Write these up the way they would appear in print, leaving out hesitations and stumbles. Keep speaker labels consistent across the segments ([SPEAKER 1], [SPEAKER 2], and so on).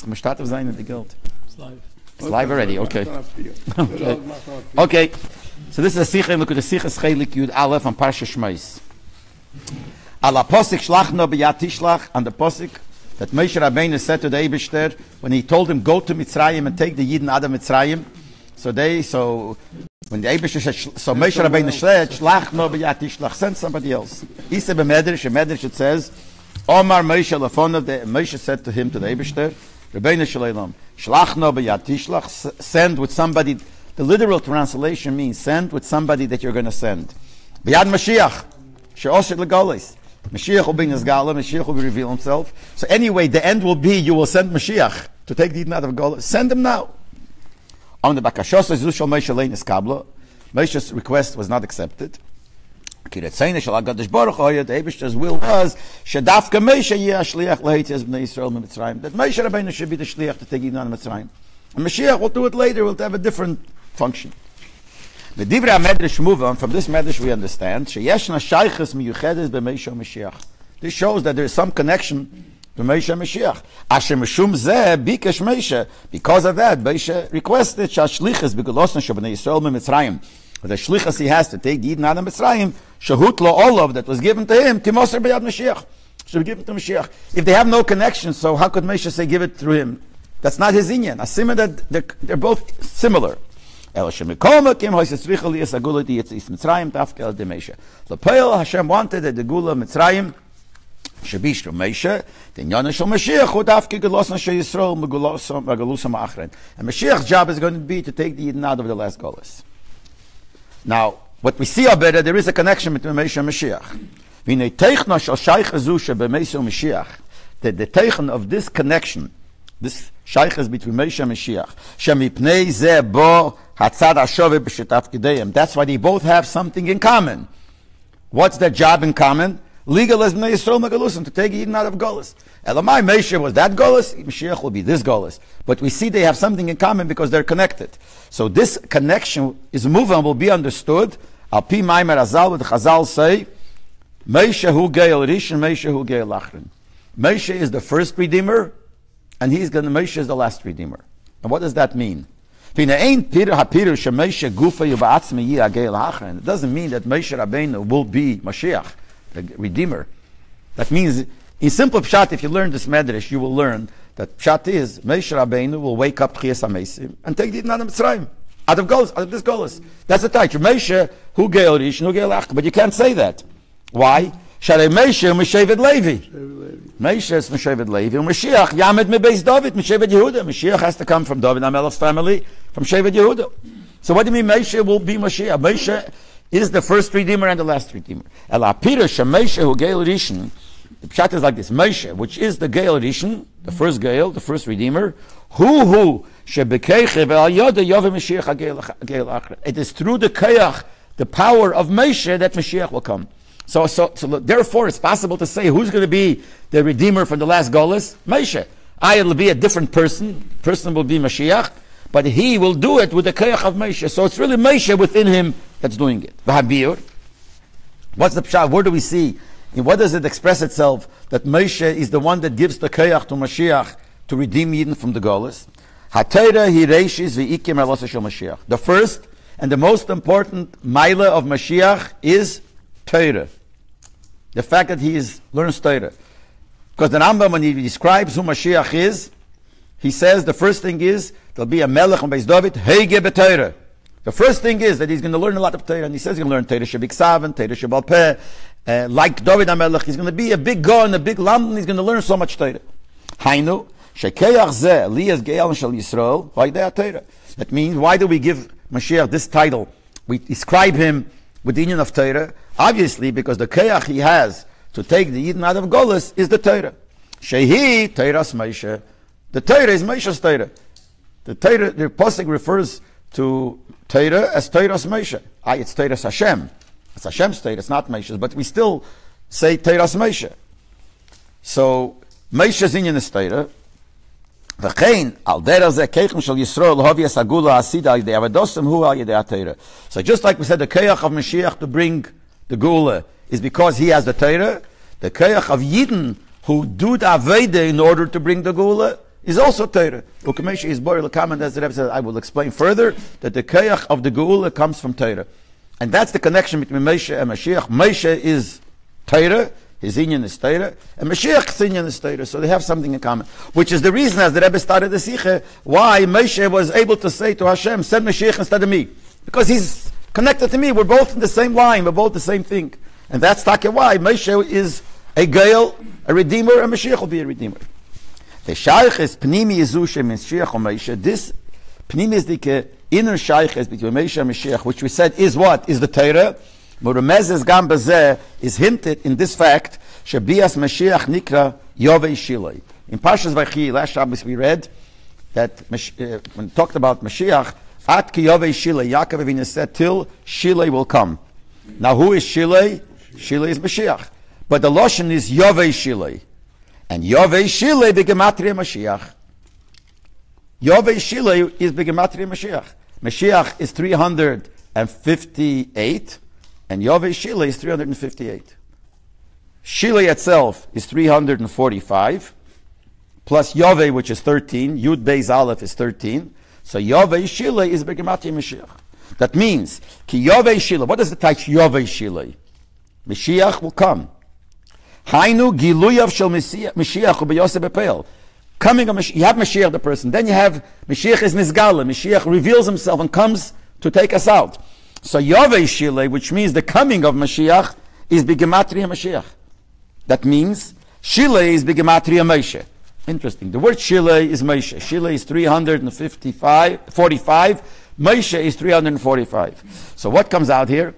[SPEAKER 1] Mishtatev sein in the guild.
[SPEAKER 2] It's live.
[SPEAKER 1] It's live already, okay. Okay. So this is a Sichas, look at the Sichas Chelik Yud Aleph on Parshas Sheimos. Ala posik shlach no b'yad tishlach, on the posik that Moshe Rabbeinu said to the Eibishter when he told him, go to Mitzrayim and take the Yidden out of Mitzrayim. So when the Eibishter said, so Moshe Rabbeinu said, shlach no b'yad tishlach, send somebody else. He said a Medrash, it says, Omar Moshe Lefonav, Moshe said to him, to the Eibishter, Rabbeinu Shalom, shlach no b'yad tishlach, send with somebody. The literal translation means send with somebody that you're going to send. B'yad Mashiach, she'oshit legolis. Mashiach will be Nizgala, Mashiach will reveal himself. So anyway, the end will be, you will send Mashiach to take the Yidden out of Gola. Send him now. On the Bakashos, Moshe's request was not accepted. The Eibishter's will was, that Moshe Rabbeinu should be the Shliach to take Yidden out of Mitzrayim. And Mashiach will do it later, will have a different function. The Divra Medrash move on. From this Medrash we understand sheyeshna shaychus miyuchedes b'Moshe Mashiach. This shows that there is some connection to Moshe Mashiach. Asher mishum zeh bikesh Moshe. Because of that, Moshe requested shashlichus b'golosna shebnei Yisrael mitzrayim. The shlichus he has to take the Yidden out of Mitzrayim, shahut lo olav that was given to him, timoser b'yad Mashiach. Should be given to Mashiach. If they have no connection, so how could Moshe say give it through him? That's not his inyan. Assume that they're both similar. Hashem wanted that the Gula Mitzrayim should be through Moshe. The Inyan shel Mashiach would have Gelosna shel Yisrael Megalusam Achren. And Mashiach's job is going to be to take the Yidden out of the last Golas. Now, what we see better, there is a connection between Moshe and Mashiach. That the teichen of this connection, this shaykhs between Moshe and Mashiach, shemipnei zeh bo hatzad hashove b'shetav kideyim. That's why they both have something in common. What's their job in common? Legal as Bnei Yisrael Megalusim, to take Yidden out of Golas. Elamai Moshe was that Golas, Mashiach will be this Golas. But we see they have something in common because they're connected. So this connection is moving, will be understood. Al pi Maimer Azal, what the Chazal say, Moshe hu geil rishon, Moshe hu geil achron. Moshe is the first Redeemer, and Moshe is the last Redeemer. And what does that mean? It doesn't mean that Moshe Rabbeinu will be Mashiach, the Redeemer. That means, in simple pshat, if you learn this medrash, you will learn that pshat is Moshe Rabbeinu will wake up Tchias HaMeisim and take the Yidden out of Mitzrayim, out of this Golas. That's the title. Moshe hu geil rishon hu geil achron. But you can't say that. Why? Shalei Moshe Meshevet Levi. Moshe is Meshevet Levi. And Mashiach Yamed me Bais David Meshevet Yehuda. Mashiach has to come from David HaMelech's family, from Shevet Yehuda. So what do you mean Moshe will be Mashiach? Moshe is the first Redeemer and the last Redeemer. El Apira Shemeshe hu Geil Rishon. The pshat is like this: Moshe, which is the Geil Rishon, the first Geil, the first Redeemer. Hu shebekeiche ve'al yoda yove Mashiach Geil Achra. It is through the Keach, the power of Moshe, that Mashiach will come. So therefore, it's possible to say who's going to be the Redeemer from the last Golas? Moshe. It'll be a different person. Person will be Mashiach, but he will do it with the Keach of Moshe. So it's really Moshe within him that's doing it. V'habir. What's the pshat? Where do we see? In what does it express itself that Moshe is the one that gives the Keach to Mashiach to redeem Yidden from the Golas? Hatayra hireishis v'ikim elosa shel Mashiach. The first and the most important Maila of Mashiach is Torah. The fact that he learns Torah. Because the Rambam, when he describes who Mashiach is, he says the first thing is there'll be a Melech on Beis David, Heige b'Torah. The first thing is that he's going to learn a lot of Torah, and he says he's going to learn Torah Shebiksaven, Torah Shebal Peh, like David HaMelech, he's going to be a big Gon, a big Lamb, and he's going to learn so much Torah. Hainu, Shekeach Zeh, Liyas Ge'al Shel Yisrael, Vaydei Torah. That means, why do we give Mashiach this title? We describe him with the union of Torah, obviously because the Keach he has to take the Yidden out of Golas is the Torah. Shehi Torah's Moshe. The Torah is Moshe's Torah. The Torah, the Pasuk refers to Torah as Torah's Moshe. It's Torah's Hashem. It's Hashem's Torah, it's not Moshe's, but we still say Torah's Moshe. So Moshe's union is Torah. V'chein al derech zeh keichem shel Yisrael lahavi es hagula asida al yedei avadosim hu al yedei Torah. So just like we said, the keach of Mashiach to bring the gula is because he has the Torah. The keach of Yidden who do the aveda in order to bring the gula is also Torah. Ukamesha is Bori L'Kaman, as the Rebbe says, I will explain further that the Kayach of the Geula comes from Torah. And that's the connection between Moshe and Mashiach. Moshe is Torah, his inyan is Torah, and Mashiach's inyan is Torah, so they have something in common. Which is the reason, as the Rebbe started the Sichas, why Moshe was able to say to Hashem, send Mashiach instead of me. Because he's connected to me, we're both in the same line, we're both the same thing. And that's why Moshe is a Gael, a Redeemer, and Mashiach will be a Redeemer. The Shaykh is Pnimi Yezusha Mashiach or Moshe. This Pnimi is the inner Shaykh is between Moshe and Mashiach, which we said is what? Is the Torah. Muremezes Gam Bazeh is hinted in this fact, Shabias Mashiach Nikra Yovei Shilei. In Parshas Vachi, last Shabbos we read that when it talked about Mashiach, At Ki Yovei Shilei, Yaakov Avinu said, till Shilei will come. Now who is Shilei? Shilei is Mashiach. But the Loshen is Yovei Shilei. And Yovei Shilei begematria Mashiach. Yovei Shilei is begematria Mashiach. Mashiach is 358, and Yovei Shilei is 358. Shilei itself is 345, plus Yovei, which is 13. Yud Beis Aleph is 13. So Yovei Shilei is begematria Mashiach. That means, Ki Yovei Shilei. What does the text Yovei Shilei? Mashiach will come. Hainu giluyav shel Mashiach u'beyoseh b'peil. Coming of Mashiach, you have Mashiach the person, then you have Mashiach is Nizgala. Mashiach reveals himself and comes to take us out. So Yovei Shilei, which means the coming of Mashiach, is B'gematria Mashiach. That means Shilei is B'gematria Moshe. Interesting. The word Shilei is Moshe. Shilei is 345. Moshe is 345. So what comes out here?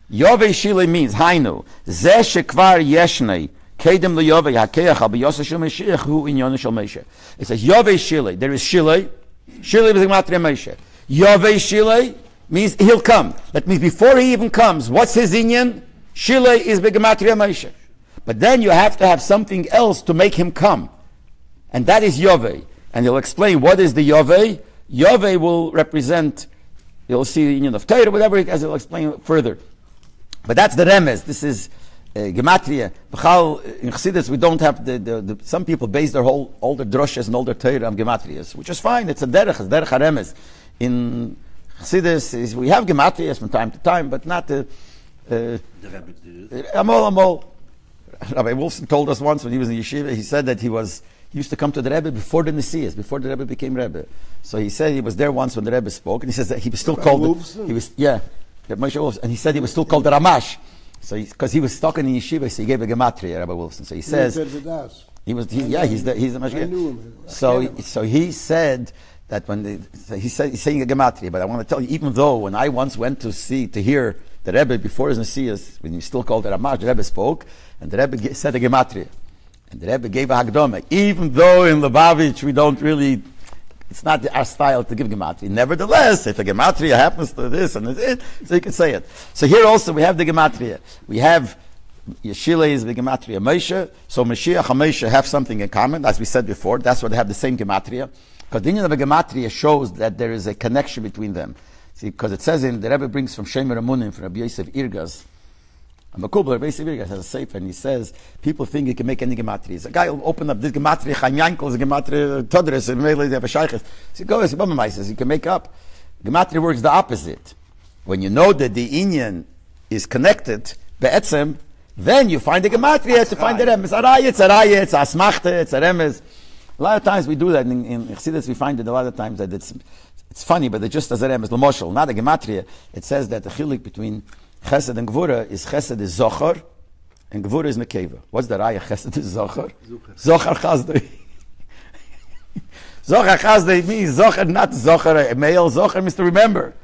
[SPEAKER 1] Yovei Shilei means Hainu Zeh shekvar yeshnei kedem liyovei hakeach al b'yoseh shel Mashiach hu inyon shel Moshe. It says Yovei Shilei. There is Shilei. Shilei is Gematria Moshe. Yovei Shilei means he'll come. That means before he even comes, what's his inyan? Shilei is Gematria Moshe. But then you have to have something else to make him come, and that is Yovei. And he'll explain what is the Yovei. Yovei will represent. You'll see the inyan of Torah, whatever. As he'll explain further. But that's the remez. This is gematria. In Chassidus, we don't have the some people base their all their droshes and all their Torah on gematrias, which is fine. It's a derech, haremez. In Chassidus, we have gematrias from time to time, but not the Amol. Rabbi Wolfson told us once when he was in yeshiva, he said that he used to come to the Rebbe before the Nesias, before the Rebbe became Rebbe. So he said he was there once when the Rebbe spoke, and he says that he was still called. And he said he was still called the Ramash. So because he was talking in yeshiva, so he gave a gematria, Rabbi Wolfson. So he says he's the mashgiach. So he said that he's saying a gematria. But I want to tell you, even though when I once went to hear the Rebbe before his Nesias, when he still called the Ramash, the Rebbe spoke, and the Rebbe said a gematria, and the Rebbe gave a hagdoma. Even though in Lubavitch we don't really. It's not our style to give gematria. Nevertheless, if a gematria happens to this and it, so you can say it. So here also we have the gematria. We have Yeshilei is the gematria Moshe. So Mashiach and Moshe have something in common, as we said before. That's why they have the same gematria. Because the union of a gematria shows that there is a connection between them. See, because it says in the Rebbe brings from Sheimos Ramunim from Rabbi Yosef Irgaz. Makubal, Rabbi Yosef Irgaz has a sefer, and he says people think he can make any gematrias. A guy will open up this gematria Chaim Yankel's gematria Todres and maybe they have a shaykhis. So go as Bama says, you can make up. Gematria works the opposite. When you know that the inyan is connected, be'etzem, then you find the gematria to find the remes. It's asmachta, it's a remes. A lot of times we do that in Chassidus. We find it a lot of times that it's funny, but it just as a remes l'moshel, not a gematria. It says that the chilik between Chesed and Gvura is Chesed is Zochar, and Gvura is Nekeva. What's the raya? Chesed is Zochar. Zochar Chazdei. Zochar Chazdei means Zochar, not Zochar, a male. Zochar means to remember.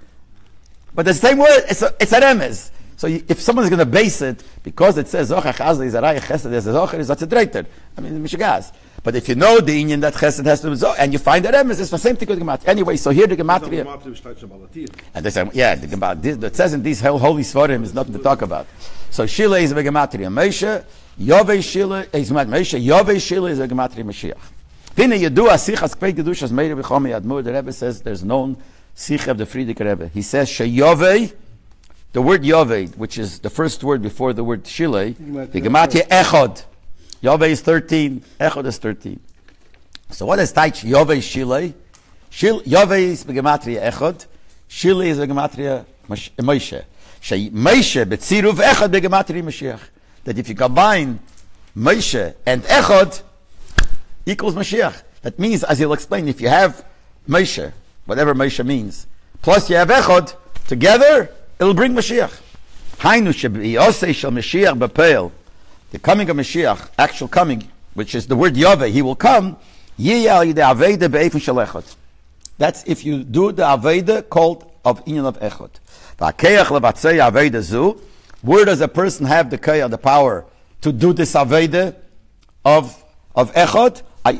[SPEAKER 1] But the same word, it's a remes. So if someone is going to base it, because it says Zochar Chazdei is a raya, Chesed is a Zochar, is that's a dreiter. I mean, Mishagas. But if you know the inyan that Chesed has to be Zohar, and you find the remes, it's the same thing with the gematria. Anyway, so here the gematria. And they say, yeah, the gematria. It says in these holy svarim is nothing to talk about. So Shilei is a gematria Moshe, Yovei Shilei is Moshe, Yovei Shilei is a gematria Mashiach. Vine Yedua Sichas Kvei Kedushas Meir B'Chomi Admur. The Rebbe says there's known Sicha of the Frierdiker Rebbe. He says Sheyovei, the word Yovei, which is the first word before the word Shilei, the gematria Echod. Yovei is 13, Echod is 13. So what is Taich Yovei Shilei? Yovei is begematria Echad. Shilei is begematria Moshe. Moshe betziruv Echad begematria Mashiach. That if you combine Moshe and Echad, equals Mashiach. That means, as he'll explain, if you have Moshe, whatever Moshe means, plus you have Echad, together, it'll bring Mashiach. Hainu she'b'yosei shel Mashiach b'peil. The coming of Mashiach, actual coming, which is the word Yoveh, he will come, yiyah yidei aveda be'efin shel Echad. That's if you do the Aveda called of Inyan of Echad. V'akeach levatzei Aveda zu. Where does a person have the kayah, the power, to do this Aveda of Echad? We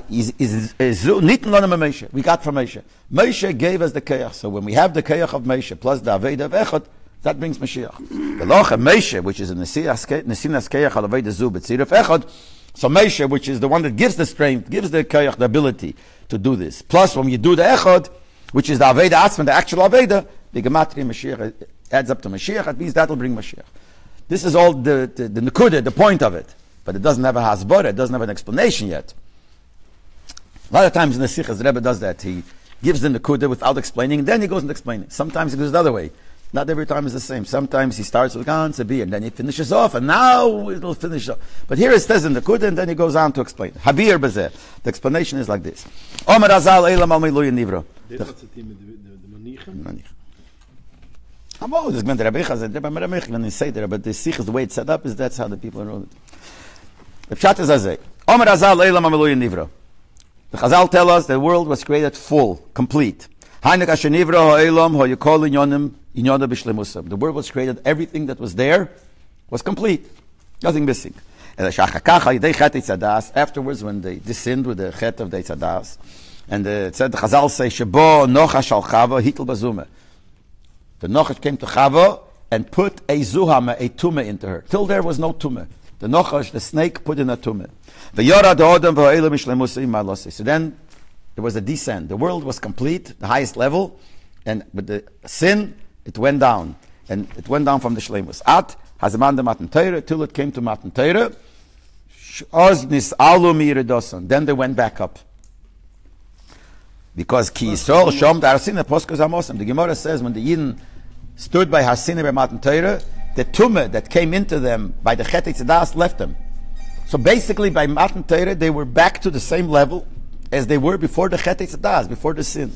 [SPEAKER 1] got from Moshe. Moshe gave us the kayach. So when we have the kayach of Moshe plus the Aveda of Echad, that brings Mashiach. The loch of Moshe, which is in the Nesinas kayach al Aveda zu b'tzir of Echad. So Moshe, which is the one that gives the strength, gives the kayach, the ability to do this. Plus when you do the Echad, which is the Aveda Atzman, the actual Aveda, the Gematria Mashiach adds up to Mashiach. That means that will bring Mashiach. This is all the Nekudah, the point of it. But it doesn't have a hasbara, it doesn't have an explanation yet. A lot of times in the Sichas, the Rebbe does that. He gives the Nekudah without explaining, and then he goes and explains it. Sometimes he goes the other way. Not every time is the same. Sometimes he starts with Gan Sabi, and then he finishes off, and now it'll finish off. But here it says in the Nekudah, and then he goes on to explain. Habir Bezeh. The explanation is like this. Omer Azal Eilam Al Miluy Nivro. When they say there, but the Sichas, the way it's set up, is that's how the people are. The Pshat is Azeh. Omer Azal Eilam Al Miluy Nivro. The Chazal tell us the world was created full, complete. The world was created, everything that was there was complete, nothing missing. Afterwards, when they sinned with the chet of the Eitzadas, and it said the Chazal say, Shebo Nochash al Chava hitel bazume. The Nochash came to Chava and put a zuhama, a tumah into her. Till there was no tumah. The Nochash, the snake, put in a tumah. So then there was a descent. The world was complete, the highest level, and with the sin, it went down. And it went down from the Sheimos. Till it came to Matan Torah. Then they went back up. Because Ki Yisrael Shom D'Arsina Poskas Amosam. The Gemara says when the Yidden stood by Harsina by Matan Torah, the tumah that came into them by the Chet Eitzadas left them. So basically by Matan Torah they were back to the same level as they were before the Chet Eitzadas, before the sin.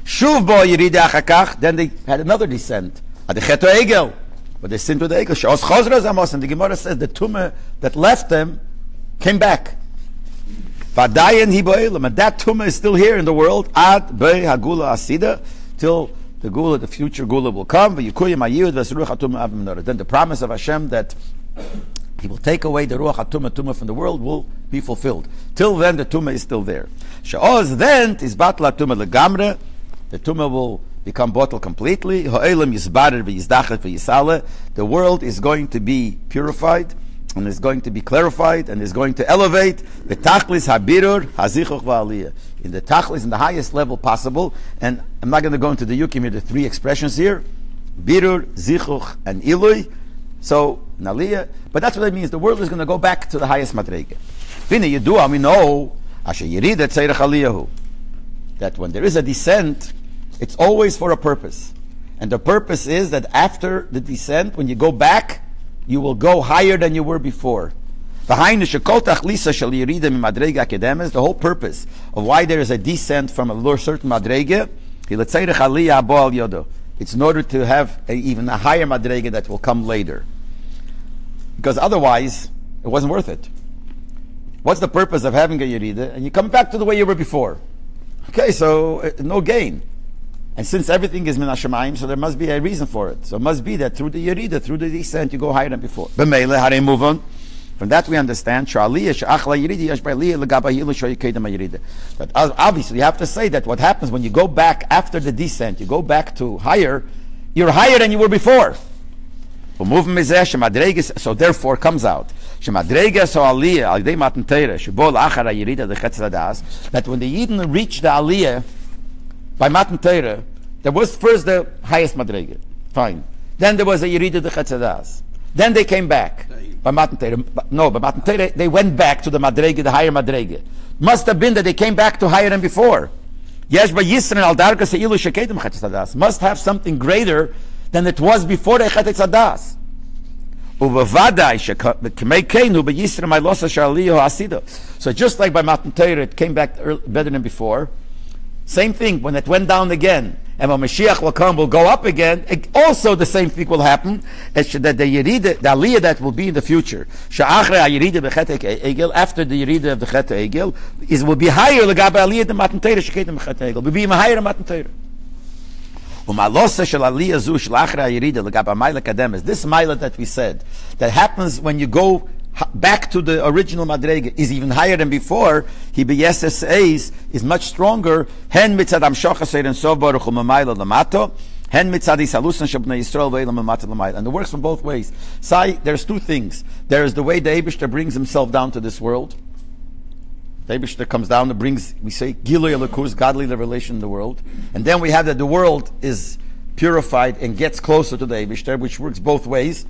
[SPEAKER 1] Shuv bo Yerida Achakach, then they had another descent. At the Chet Egel, but they sinned with the Egel. She'os Chosra Amosam. The Gemara says the tumah that left them came back. Vadayan hiboelam, and that tumah is still here in the world. Ad be hagula asida, till the gula, the future gula will come. Then the promise of Hashem that He will take away the ruach tumah from the world will be fulfilled. Till then, the tumah is still there. She'oz then is batla tumah legamre. The tumah will become bottled completely. Ha'elam yizbarer v'yizdachet v'yisale. The world is going to be purified, and is going to be clarified, and is going to elevate the tachlis habirur hazichuch va'aliyah, in the tachlis, in the highest level possible. And I'm not going to go into the yukim here, the three expressions here, birur, zichuch, and ilui. So naliyah, but that's what it means. The world is going to go back to the highest madrege. V'nei yedua, we know asher yirida tzerech aliyahu, that when there is a descent, it's always for a purpose, and the purpose is that after the descent, when you go back, you will go higher than you were before. The whole purpose of why there is a descent from a certain madrege, it's in order to have even a higher madrege that will come later. Because otherwise, it wasn't worth it. What's the purpose of having a yerida? And you come back to the way you were before. Okay, so no gain. And since everything is min hashamayim, so there must be a reason for it. So it must be that through the yerida, through the descent, you go higher than before. B'meile, how do you move on? From that we understand, that obviously you have to say that what happens when you go back after the descent, you go back to higher, you're higher than you were before. So therefore comes out that when the Yidden reach the aliyah by Matan Torah, there was first the highest madrege. Fine. Then there was a Yerida de Chetzadas. Then they came back by Matan Torah. No, by Matan Torah, they went back to the madrege, the higher madrege. must have been that they came back to higher than before. Must have something greater than it was before the Chetz Adas. So just like by Matan Torah, it came back better than before. Same thing, when it went down again, and when Mashiach will come, will go up again, also the same thing will happen, that the Aliyah that will be in the future, after the Yerida of the Chet Egel, will be higher, will be even higher than Matan Torah. This Maila that we said, that happens when you go back to the original Madrega, is even higher than before. He beyeses is much stronger. Hen mitzad amshocha seiden sov baruch u'mamayla lamato. Hen mitzad isalusan shabnei Yisrael ve'elam lamato lamayla. And it works from both ways. There's two things. There is the way the Eibishter brings himself down to this world. The Eibishter comes down and brings, we say, Gilui Elokus, godly revelation in the world. And then we have that the world is purified and gets closer to the Eibishter, which works both ways.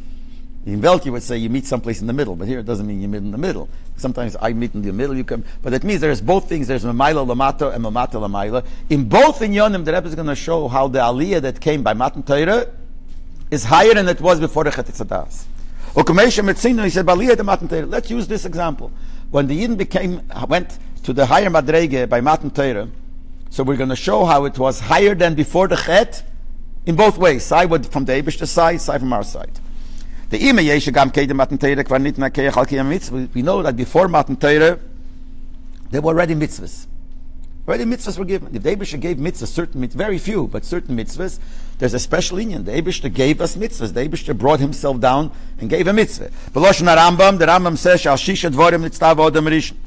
[SPEAKER 1] In Welt, you would say you meet someplace in the middle, but here it doesn't mean you meet in the middle. Sometimes I meet in the middle, you come, but it means there's both things. There's Mamayla Lamato and Mamata Lamayla. In both Inyonim, the Rebbe is going to show how the Aliyah that came by Matan Torah is higher than it was before the Chetz Adas. He said, let's use this example. When the Yidden went to the higher Madrege by Matan Torah, so we're going to show how it was higher than before the Chet in both ways. Side from the Eibishter side, side from our side. We know that before Matan Torah, there were already mitzvahs. Already mitzvahs were given. If the Eibishter gave mitzvahs, certain very few, but certain mitzvahs, there's a special union. The Eibishter gave us mitzvahs. The Eibishter brought himself down and gave a mitzvah. The Rambam says, Shal Shisha Dvorim Nitztav Odom Rishon.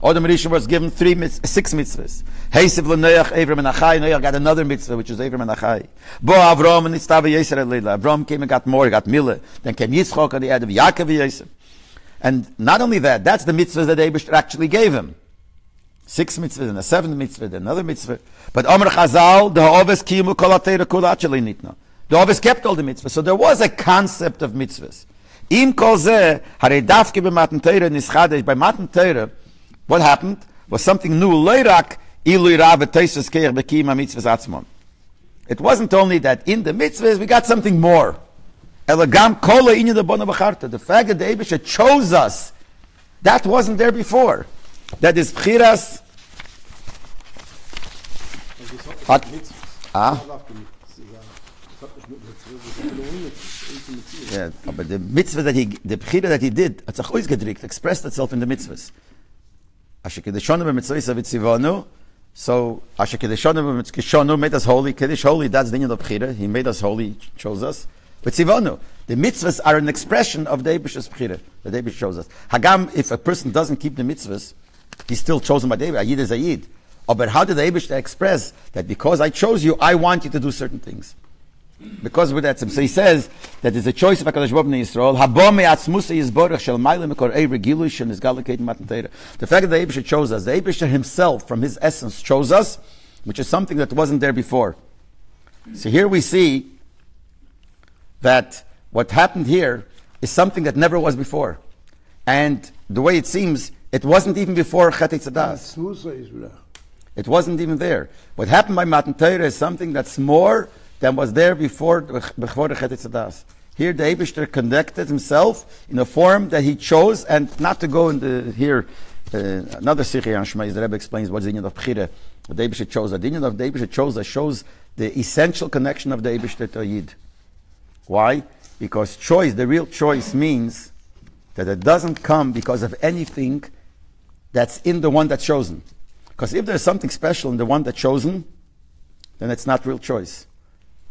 [SPEAKER 1] Odom Rishon was given 6 mitzvahs. Heisev L'Noach, Avram and Achai. Noach got another mitzvah, which is Avram and Achai. Bo Avram and Nitztav Yisrael Leila. Avram came and got more, he got Mila. Then came Yitzchok and the head of Yaakov Yosef. And not only that, that's the mitzvahs that the Eibishter actually gave him. 6 mitzvahs and a 7th mitzvah, then another mitzvah. But Omer Chazal, the Ha'oves Kimu Kol HaTeirah Kula Acheli Nitna. The Ha'oves kept all the mitzvahs. So there was a concept of mitzvahs. Im Kol Zeh, Harei Davke B'Matan Torah Nischadesh. By Matan Torah, what happened was something new. It wasn't only that in the mitzvahs we got something more. The fact that the Eibishter chose us, that wasn't there before. That is Bchiras. Yeah, but the mitzvah the Bchira that he did, it's always expressed itself in the mitzvahs. So Asher Kedeshonu Kishonu made us holy. Kedesh holy, that's the union of Bchira. He made us holy, chose us. But Tzivonu, the mitzvahs are an expression of the Eibishter's Bchira. The Eibishter chose us. Hagam, if a person doesn't keep the mitzvahs, he's still chosen by the Eibishter. Ayid is Ayid. But how did the Eibishter express that because I chose you, I want you to do certain things? Because with that, so he says that there's a choice of HaKadosh Baruch Hu in Yisrael. The fact that the Eibishter chose us, the Eibishter himself, from his essence, chose us, which is something that wasn't there before. So here we see that what happened here is something that never was before. And the way it seems, it wasn't even before Chetz Adas. It wasn't even there. What happened by Matan Torah is something that's more than was there before the Chetz Adas. Here the Eibishter conducted himself in a form that he chose, and not to go into here, another Sichas on Sheimos, the Rebbe explains what's the union of Bchira. The Eibishter chose. The union of the Eibishter chose shows the essential connection of the Eibishter to Yid. Why? Because choice, the real choice, means that it doesn't come because of anything that's in the one that's chosen. Because if there's something special in the one that's chosen, then it's not real choice.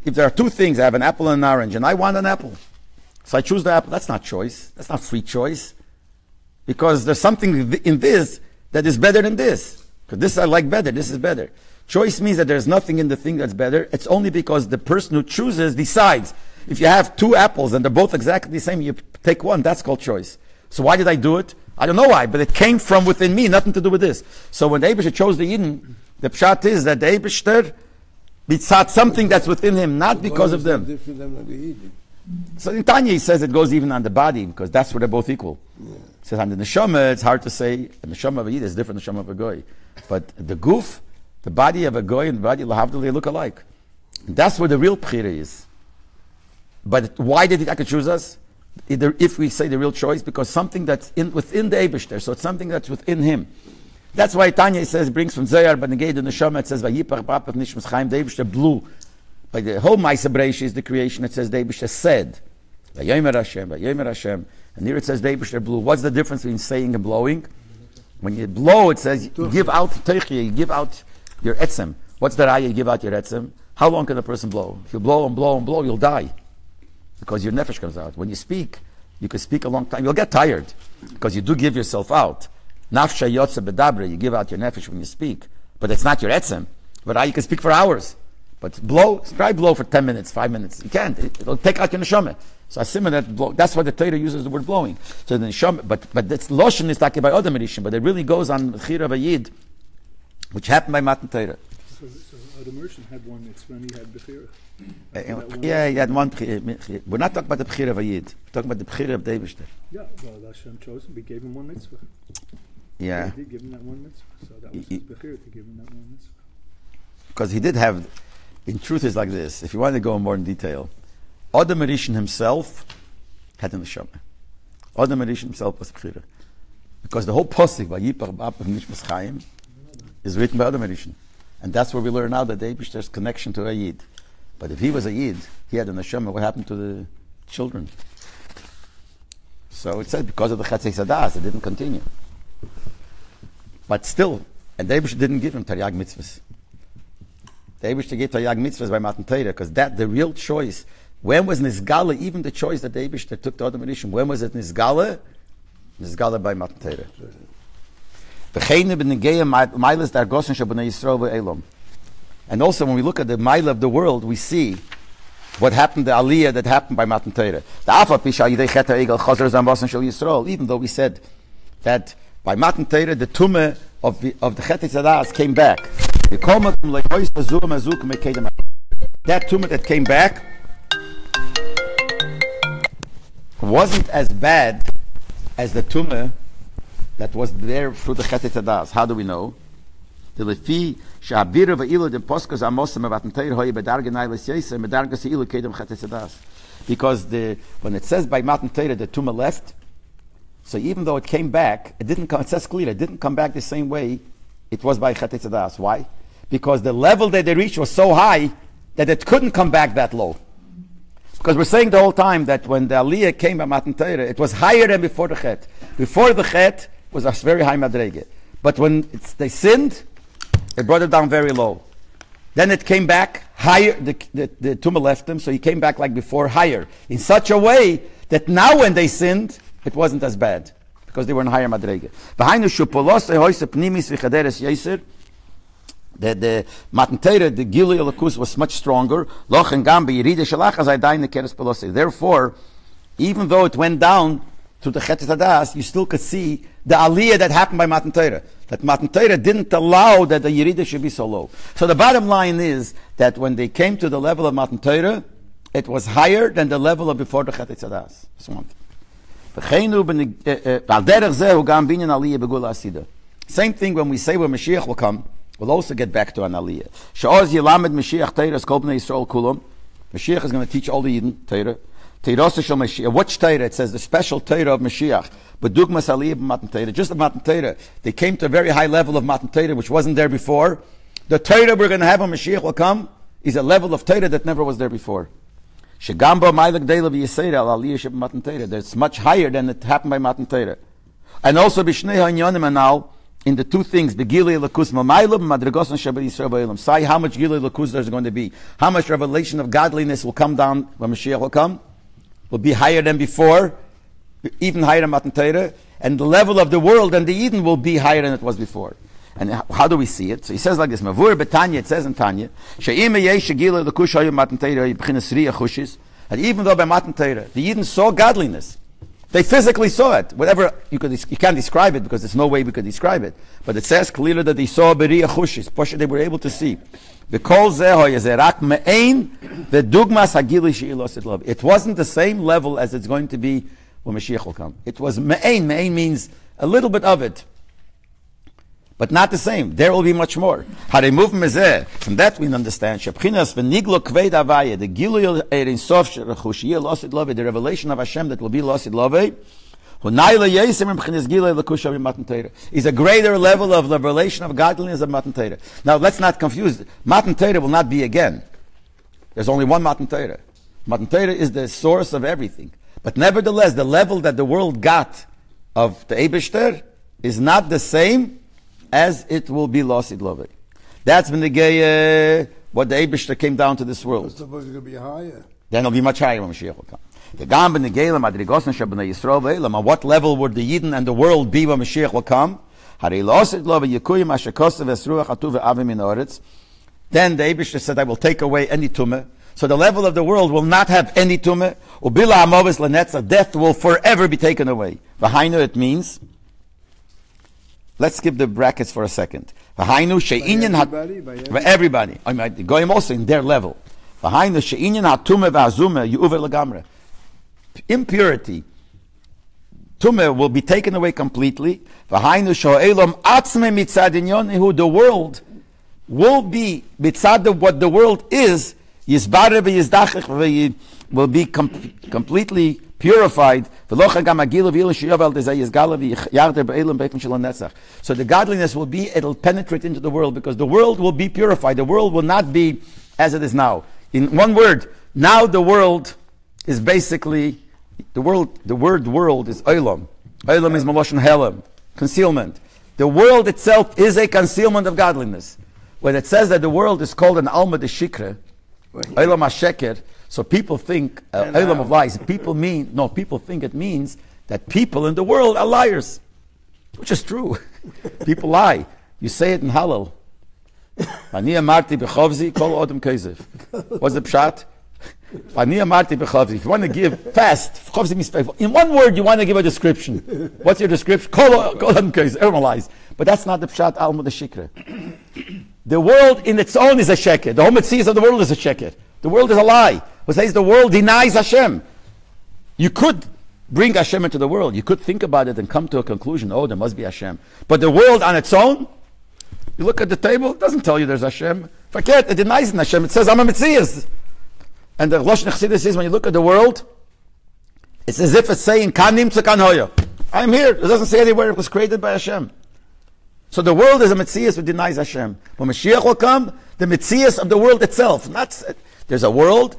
[SPEAKER 1] If there are two things, I have an apple and an orange, and I want an apple, so I choose the apple, that's not choice. That's not free choice. Because there's something in this that is better than this. Because this I like better, this is better. Choice means that there's nothing in the thing that's better. It's only because the person who chooses decides. If you have 2 apples and they're both exactly the same, you take one, that's called choice. So why did I do it? I don't know why, but it came from within me, nothing to do with this. So when the Eibishter chose the Yidden, the pshat is that the Eibishter mitzat something that's within him, not because of them. So in Tanya he says it goes even on the body because that's where they're both equal. He says on the neshama it's hard to say. The neshama of a yid is different than the neshama of a goy, but the guf, the body of a goy and the body of lahavdil, they look alike. And that's where the real bchira is. But why did he choose us? Either if we say the real choice, because something that's within the Eibishter, so it's something that's within him. That's why Tanya says, brings from Zohar, but negay the neshama, it says, Vayipach b'apav nishmas chaim, the Eibishter blew. By the whole Ma'aseh Breish is the creation, it says, the Eibishter said, Vayomer Hashem, and here it says, the Eibishter blew. What's the difference between saying and blowing? When you blow, it says, you give out teichiyah, you give out your etzem. What's the raya? You give out your etzem. How long can a person blow? If you blow and blow and blow, you'll die. Because your nefesh comes out. When you speak, you can speak a long time. You'll get tired because you do give yourself out. Nafsha yotze bedabre, you give out your nefesh when you speak, but it's not your etzem. But you can speak for hours. But try blow for 10 minutes, 5 minutes. You can't. It'll take out your neshama. So I assume that blow. That's why the Torah uses the word blowing. So the neshama, but that's lotion is talking by other medishim, but it really goes on chira v'yid, which happened by Matan Torah.
[SPEAKER 2] So Adam Rishon had one mitzvah and he had bechira.
[SPEAKER 1] Yeah, he had one bechira. We're not talking about the bechira v'yid. We're talking about the bechira of the Eibishter.
[SPEAKER 2] Yeah, well, Hashem chose him. We gave him one mitzvah.
[SPEAKER 1] Yeah.
[SPEAKER 2] He did give him that one mitzvah. So that was his bechira to give him that one mitzvah.
[SPEAKER 1] Because he did have, in truth, is like this. If you want to go more in detail, Adam Rishon himself had a neshama. Adam Rishon himself was bechira. Because the whole posik, Vayipach b'apav nishmas chaim, is written by Adam Rishon. And that's where we learn now that the Eibishter's connection to a Yid. But if he was a Yid, he had a neshama, what happened to the children? So it said because of the Chatzei Sadas, it didn't continue. But still, and the Eibishter didn't give him Taryag mitzvahs. The Eibishter gave Taryag mitzvahs by Matan Torah, because that, the real choice, when was Nizgala, even the choice that the Eibishter took to Adam Rishon, when was it Nizgala? Nizgala by Matan Torah. And also when we look at the mile of the world, we see what happened, the aliyah that happened by Matan Torah. Even though we said that by Matan Torah, the tumah of the Chetei Tzadas came back. That tumah that came back wasn't as bad as the tumah that was there through the Chetei Tzadas. How do we know? The lefi Schapiro ve'ilu the poskas amosem Matan Torah hoye bedargenai l'syeser medargas ilu kedem Chetei Tzadas. Because when it says by Matan Torah the tumah left, so even though it came back, it didn't come. It says clearly, it didn't come back the same way it was by Chetei Tzadas. Why? Because the level that they reached was so high that it couldn't come back that low. Because we're saying the whole time that when the aliyah came by Matan Torah, it was higher than before the Chet. Before the Chet was a very high madrege. But when they sinned, it brought it down very low. Then it came back higher, the tumah left them, so he came back like before, higher. In such a way that now when they sinned, it wasn't as bad. Because they were in higher madrege. The Matan Torah, the Gilui Elokus was much stronger. Therefore, even though it went down to the Chetei Tzadas, you still could see the aliyah that happened by Matan Torah. That Matan Torah didn't allow that the Yerida should be so low. So the bottom line is that when they came to the level of Matan Torah, it was higher than the level of before the Chetei Tzadas. Same thing when we say when Mashiach will come, we'll also get back to an aliyah. Mashiach is going to teach all the Yidden Torah. Which Torah? It says the special Torah of Mashiach. But Dugmas Aliyah Matan Torah, just the Matan Torah. They came to a very high level of Matan Torah, which wasn't there before. The Torah we're going to have when Mashiach will come is a level of Torah that never was there before. Shegamba Ma'ilak Deilav Yisrael Al Aliyah Sheb Matan Torah. That's much higher than it happened by Matan Torah. And also B'Shnei Ha'inyonim Anal, in the two things, the Gilui Elokus Mamaylam, Madrigos and Shabbat Yisrael Ba'olam. Say how much Gilui Elokus there's going to be. How much revelation of godliness will come down when Mashiach will come. Will be higher than before, even higher than Matan Torah, and the level of the world and the Eden will be higher than it was before. And how do we see it? So he says like this, Mavur Betanya, it says in Tanya, that even though by Matan Torah, the Eden saw godliness, They physically saw it. Whatever you can't describe it because there's no way we could describe it. But it says clearly that they saw beriya chushis. They were able to see. It wasn't the same level as it's going to be when Mashiach will come. It was me'ein. Me'ein means a little bit of it, but not the same. There will be much more. From that we understand the the revelation of Hashem that will be losid love is a greater level of revelation of godliness of Matan Torah. Now let's not confuse. Matan Torah will not be again. There's only one Matan Torah. Matan Torah is the source of everything. But nevertheless, the level that the world got of the Eibishter is not the same as it will be losid love. That's been the what the Eibishter came down to this world.
[SPEAKER 3] It's supposed to be higher.
[SPEAKER 1] Then it'll be much higher when Mashiach will come. What level would the Yidden and the world be when Mashiach will come? Then the Eibishter said, I will take away any tumah. So the level of the world will not have any tumah. Death will forever be taken away. It means, let's skip the brackets for a second. Everybody. I might go also in their level. Impurity, tumah, will be taken away completely. The world will be mitzad what the world is. Will be completely purified. So the godliness will be, it'll penetrate into the world because the world will be purified. The world will not be as it is now. In one word, now the world is basically, the word world is olam. Olam is maloshen helam, concealment. The world itself is a concealment of godliness. When it says that the world is called an alma de shikra, olam ha-sheker, so people think, olam of lies, people think it means that people in the world are liars, which is true. People lie. You say it in Hallel. Ani amarti bechavzi kol odem kezef. What's the pshat? Ani amarti bechavzi. If you want to give fast, chavzi means faithful. In one word, you want to give a description. What's your description? Kol odem kezef. Everyone lies. But that's not the pshat alma de shikra. The world in its own is a sheker. The whole mitzvah of the world is a sheker. The world is a lie. What says the world denies Hashem. You could bring Hashem into the world. You could think about it and come to a conclusion, oh, there must be Hashem. But the world on its own, you look at the table, it doesn't tell you there's Hashem. Forget, it denies Hashem. It says, I'm a Metzias. And the Lashon Chassidus is, when you look at the world, it's as if it's saying, Kan nimtza kan hoya. I'm here. It doesn't say anywhere it was created by Hashem. So the world is a Metzias who denies Hashem. When Mashiach will come, the Metzias of the world itself. There's a world,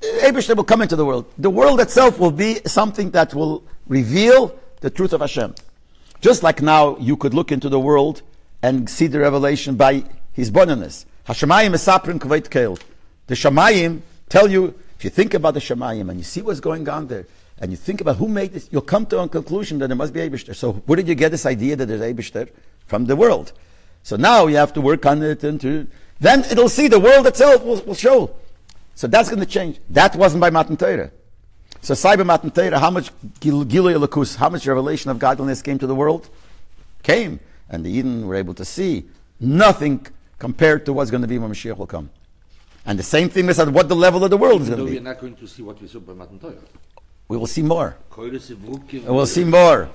[SPEAKER 1] Eibishter will come into the world. The world itself will be something that will reveal the truth of Hashem. Just like now, you could look into the world and see the revelation by his boneness. Hashemayim esaprim kaveit keil. The Shemayim tell you, if you think about the Shemayim and you see what's going on there, and you think about who made this, you'll come to a conclusion that there must be Eibishter. So where did you get this idea that there's Eibishter? From the world. So now you have to work on it, and then it'll see, the world itself will show. So that's going to change. That wasn't by Matan Torah. So Cyber Matan Torah, how much Gilui Elokus, how much revelation of godliness came to the world? Came. And the Eden were able to see nothing compared to what's going to be when Mashiach will come. And the same thing is at what the level of the world is going to be.
[SPEAKER 4] We're not going to see what we saw by Matan Torah.
[SPEAKER 1] We will see more. We'll see more.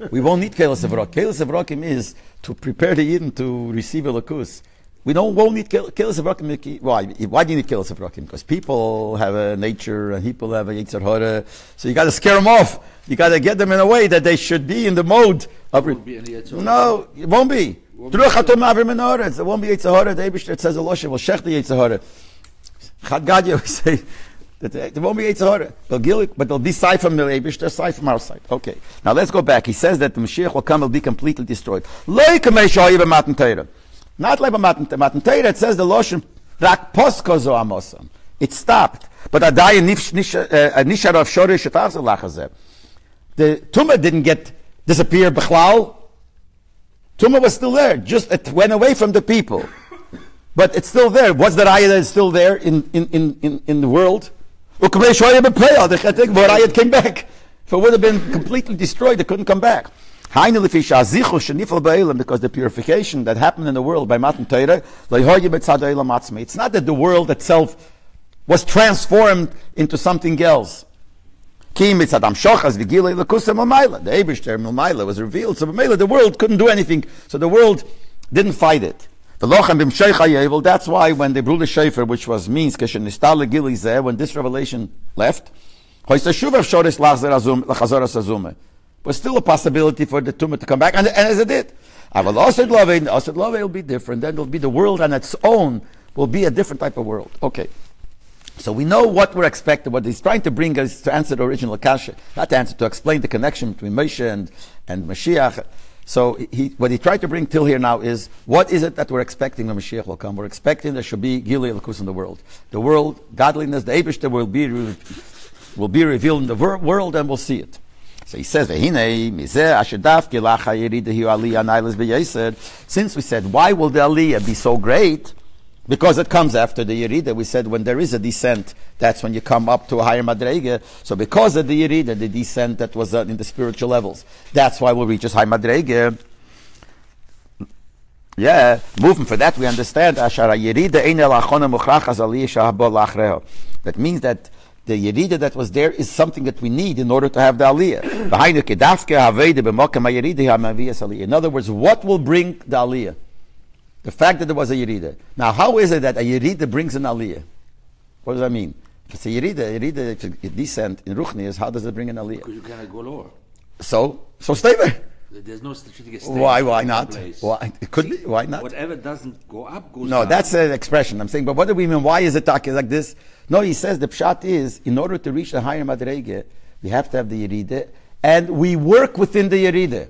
[SPEAKER 1] We won't need Keil Sevrokim. Keil Sevrokim is to prepare the Eden to receive Elokus. We won't need Keil Sevrokim. Why? Why do you need Keil Sevrokim? Because people have a nature and people have a Yetzer Hara. So you got to scare them off. You got to get them in a way that they should be in the mode of. No, it won't be. It won't be Yetzer Hara. The Eibishter says Eloshe will shech the Yetzer Hara. Chad Gadya we say that there won't be Yetzer Hara. But there'll be side from the Eibishter, side from our side. Okay. Now let's go back. He says that the Mashiach will come, will be completely destroyed. Not like Matan Torah, it says the Loshen rak poskozo amosam. It stopped. But adai nishar of shorish etachzel lachazeh. The tumah didn't disappear b'chlal. Tumah was still there. Just it went away from the people. But it's still there. What's the raya that is still there in the world? The raya came back. If it would have been completely destroyed, it couldn't come back. Because the purification that happened in the world by Matan Torah, it's not that the world itself was transformed into something else. The Eibishter was revealed, so the world couldn't do anything, so the world didn't fight it. That's why when they blew the shofar, which was means when this revelation left, was still a possibility for the tumor to come back, and as it did. Asad Love will be different. Then it'll be the world on its own will be a different type of world. Okay. So we know what we're expecting. What he's trying to bring us to answer the original kasha, not to answer, to explain the connection between Moshe and Mashiach. So what he tried to bring till here now is, what is it that we're expecting when Mashiach will come? We're expecting there should be Gilui Elokus in the world. The world, godliness, the Eibishter will be revealed in the world, and we'll see it. So he says, since we said, why will the Aliyah be so great? Because it comes after the Yerida. We said when there is a descent, that's when you come up to a higher Madrege. So because of the Yerida, the descent that was in the spiritual levels, that's why we'll reach as high Madrege. Yeah, moving for that, we understand. That means that the Yerida that was there is something that we need in order to have the Aliyah. In other words, what will bring the Aliyah? The fact that there was a Yerida. Now, how is it that a Yerida brings an Aliyah? What does that mean? If it's a Yerida, it's a descent in Ruchni, how does it bring an Aliyah?
[SPEAKER 4] Because you cannot go lower.
[SPEAKER 1] So stay there.
[SPEAKER 4] There's no strategic state.
[SPEAKER 1] Why not? Why? It could be. Why not?
[SPEAKER 4] Whatever doesn't go up goes
[SPEAKER 1] No,
[SPEAKER 4] down.
[SPEAKER 1] that's an expression. I'm saying, but what do we mean? Why is it talking like this? No, he says the pshat is, in order to reach the higher Madrege, we have to have the Yerida, and we work within the Yerida.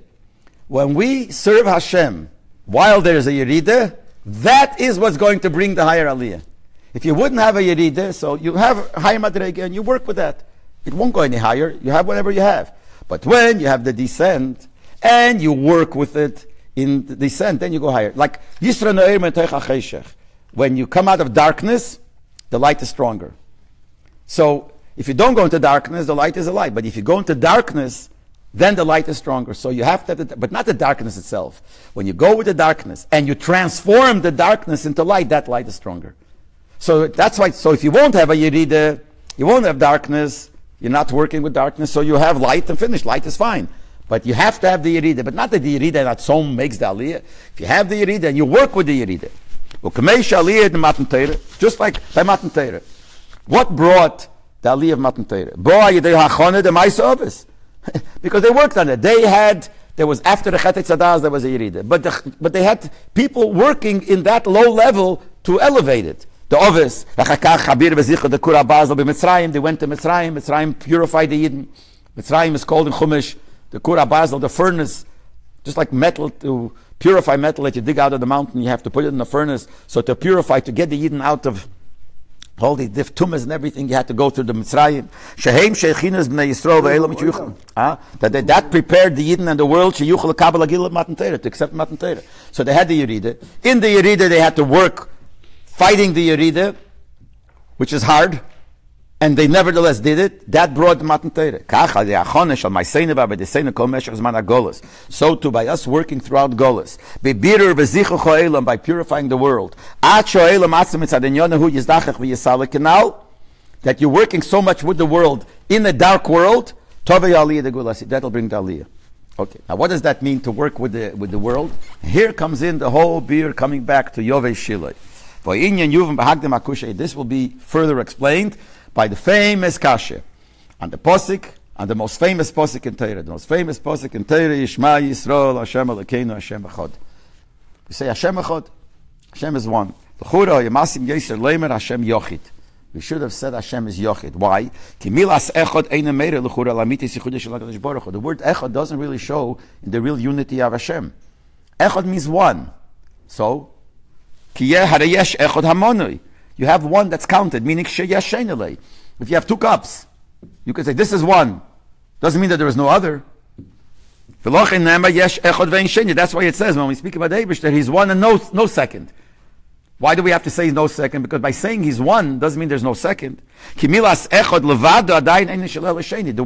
[SPEAKER 1] When we serve Hashem, while there's a Yerida, that is what's going to bring the higher Aliyah. If you wouldn't have a Yerida, so you have a higher Madrege and you work with that. It won't go any higher. You have whatever you have. But when you have the descent and you work with it in the descent, then you go higher. Like Yisra No'er Metoich HaCheshech. When you come out of darkness, the light is stronger. So if you don't go into darkness, the light is a light. But if you go into darkness, then the light is stronger. So you have to, but not the darkness itself. When you go with the darkness and you transform the darkness into light, that light is stronger. So that's why, so if you won't have a Yerida, you won't have darkness, you're not working with darkness, so you have light and finish. Light is fine. But you have to have the Yerida, but not that the Yerida that so makes the Aliyah. If you have the Yerida and you work with the Yerida, just like by Matan Torah. What brought the Aliyah of Matan Torah? Because they worked on it. There was after the Chet Tzadaz, there was a Yerida. But they had people working in that low level to elevate it. The Ovis, they went to Mitzrayim. Mitzrayim purified the Yidden. Mitzrayim is called in Chumash the Kura Basel, the furnace, just like metal, to purify metal that you dig out of the mountain, you have to put it in the furnace. So to purify, to get the Yidden out of all the tumas and everything, you had to go through the Mitzrayim. Shehem Shechinas Bnei Yisrael ve'elam yuchel. That prepared the Yidden and the world to accept Matan Torah. So they had the Yerida. In the Yerida, they had to work fighting the Yerida, which is hard, and they nevertheless did it. That brought the Matan Torah. So too, by us working throughout Golas, by purifying the world, that you're working so much with the world in the dark world, that'll bring the Aliyah. Okay, now what does that mean to work with the world? Here comes in the whole beer coming back to Yovei Shiloi. This will be further explained by the famous kasha on the posik, on the most famous posik in Torah. The most famous posik in Torah is Shema Yisrael, Hashem Elokeinu, Hashem Echad. We say Hashem Echad, Hashem is one. L'chura Yemasim Yisrael Leimer, Hashem Yochid. We should have said Hashem is Yochid. Why? The word Echad doesn't really show in the real unity of Hashem. Echad means one. So, you have one that's counted, meaning if you have two cups, you can say this is one. Doesn't mean that there is no other. That's why it says when we speak about Eibush that he's one and no second. Why do we have to say no second? Because by saying he's one doesn't mean there's no second. The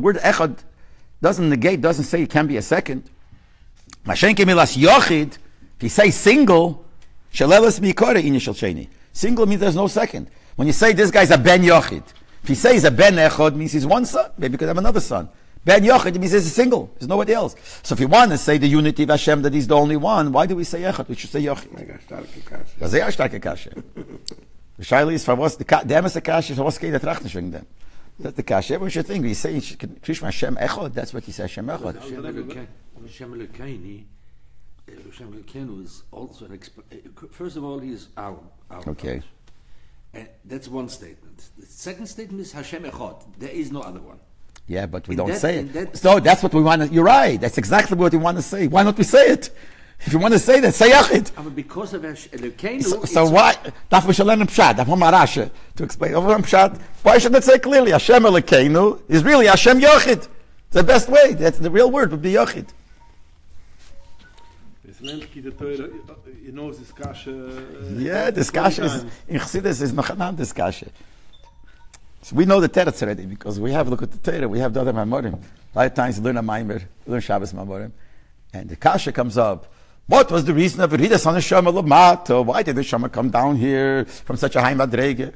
[SPEAKER 1] word echad doesn't negate, doesn't say it can be a second. Mashenke milas yochid, if you say single, shalelas mikore inishal sheni. Single means there's no second. When you say this guy's a ben yochid, if you say he's a ben echod, means he's one son. Maybe he could have another son. Ben yochid means he's a single. There's nobody else. So if you want to say the unity of Hashem, that he's the only one, why do we say echod? We should say yochid. Because they are starke kashe. The shaila is for what's the emes kashe, for what's the trachten wegen them. That's the kashe. Everyone should think. We say Krishma Hashem echod. That's what he says. Hashem echod.
[SPEAKER 4] Hashem Elokeinu is also an first of all, he is our
[SPEAKER 1] Okay.
[SPEAKER 4] God. And that's one statement. The second statement is Hashem Echad. There is no other one.
[SPEAKER 1] Yeah, but we don't say it. So that's what we want to... You're right. That's exactly what we want to say. Why don't we say it? If you want to say that, say Yachid.
[SPEAKER 4] But because of Elokeinu...
[SPEAKER 1] So why... Daf we shall learn Pshat. Daf Rashi to explain. Pshat. Why should it say clearly? Hashem Elokeinu is really Hashem Yachid. It's the best way. That's the real word would be Yachid.
[SPEAKER 2] You know this kasha.
[SPEAKER 1] Yeah, this kasha is in Chassidus is noch an this kasha. So we know the teretz already because we have look at the Torah, we have the other Mamorim. A lot of times you learn a Maimer, learn Shabbos Mamorim, and the kasha comes up. What was the reason of Ridas on the Shema Lamato? Why did the Shema come down here from such a high madrege?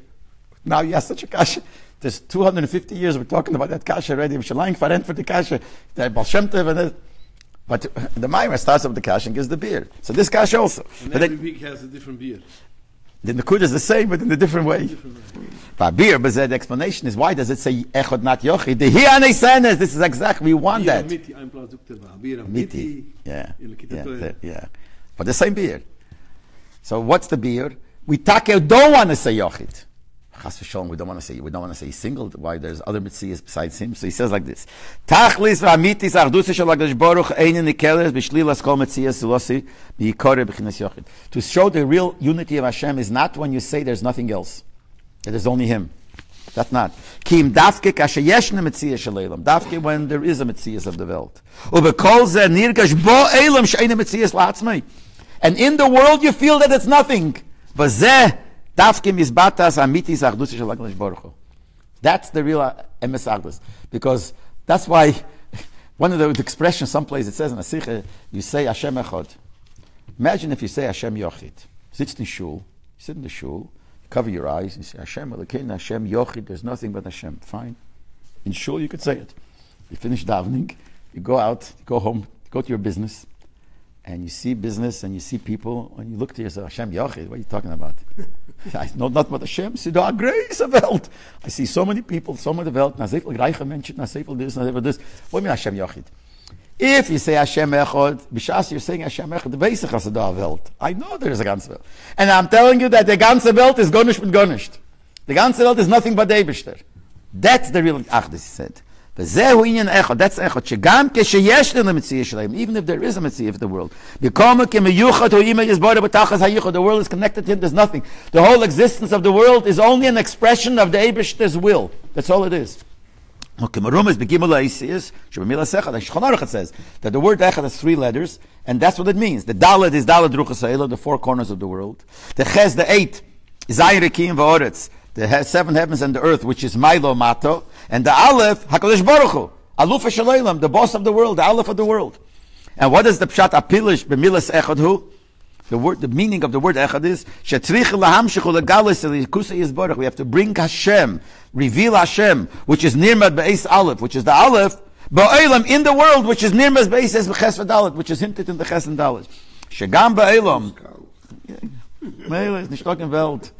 [SPEAKER 1] Now you have such a kasha. There's 250 years we're talking about that kasha already. We should lying for the kasha. The Baal Shem Tov and it. But the Maimer starts up the kasha and gives the beer. So this kasha also.
[SPEAKER 2] And
[SPEAKER 1] but
[SPEAKER 2] every week has a different beer.
[SPEAKER 1] The Nakud is the same, but in a different way. But beer, but the explanation is why does it say Echod not Yochid? The Hianei Senes, this is exactly, we want that. Miti. Yeah. Yeah. But the same beer. So what's the beer? We don't want to say Yochid. Chas v'sholom, we don't want to say single. Why? There's other mitzias besides him. So he says like this: Tachlis v'amitis achdus shel HaKadosh Baruch einin nikeles b'shlilas kol mitzias zulosi b'yikore b'chinas yochid. To show the real unity of Hashem is not when you say there's nothing else. It is only Him. That's not. Kim dafke kashe yeshne mitzias shel elam. Dafke when there is a mitzias of the world. Ubekol ze nirgash bo elam she'ein mitzias la'atzmei. And in the world you feel that it's nothing. V'zeh that's the real emes achdus, because that's why one of the expressions someplace it says in a Sichas, you say Hashem Echad. Imagine if you say Hashem Yochid. Sit in shul, cover your eyes, and say Hashem Elokeinu, Hashem Yochid. There's nothing but Hashem. Fine. In shul you could say it. You finish davening, you go out, you go home, you go to your business, and you see business and you see people, and you look to yourself, Hashem Yochid, what are you talking about? I know nothing but Hashem. See, the grace of Welt. I see so many people, so much of Welt, na sehr viel reiche Menschen, na sehr viel this, na sehr viel this. What do you mean Hashem Yochid? If you say Hashem Echad, b'shas you're saying Hashem Echad, the basic has a Welt. I know there is a ganze Welt. And I'm telling you that the ganze Welt is Gonisht mit Gonisht. The ganze Welt is nothing but Eibishter. That's the real Achdus, he said. That's echad. Even if there is a Metziah of the world. The world is connected to Him, there's nothing. The whole existence of the world is only an expression of the Eibishter's will. That's all it is. It says that the word echad has 3 letters, and that's what it means. The daled is daled ruchas ha'elah, the 4 corners of the world. The ches, the 8, is zayin rekim va'oretz, the 7 heavens and the earth, which is Milo Mato, and the Aleph, HaKadosh Baruch Hu, Aluf HaShalaylam, the boss of the world, the Aleph of the world. And what is the Pshat Apilish b'milas Echad Hu? The meaning of the word Echad is, we have to bring Hashem, reveal Hashem, which is Nirmad Bais Aleph, which is the Aleph, Ba'elam, in the world, which is Nirmad Bais Ches V'Dalet, which is hinted in the Ches and Dalet. Shegam Ba'elam, Meile, ist nicht in Welt.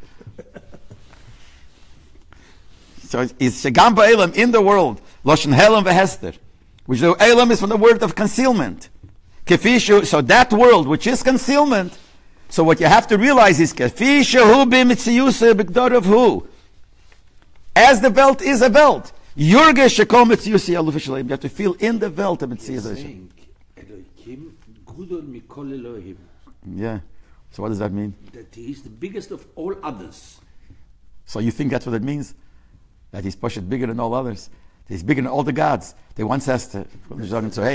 [SPEAKER 1] So it's Shegam Ba'elam, in the world, Loshen Helam V'Hester, which the Elam is from the word of concealment. Kefishu, so that world, which is concealment, so what you have to realize is, Kefishu hu b'mitziyusa b'gdor of who? As the Welt is a Welt. Yurge shekom mitziyusi aluf shleim. You have to feel in the Welt of mitziyusa. Yeah. So what does that mean?
[SPEAKER 4] That He is the biggest of all others.
[SPEAKER 1] So you think that's what it means? That He's pushed bigger than all others. He's bigger than all the gods. They once asked, a chassid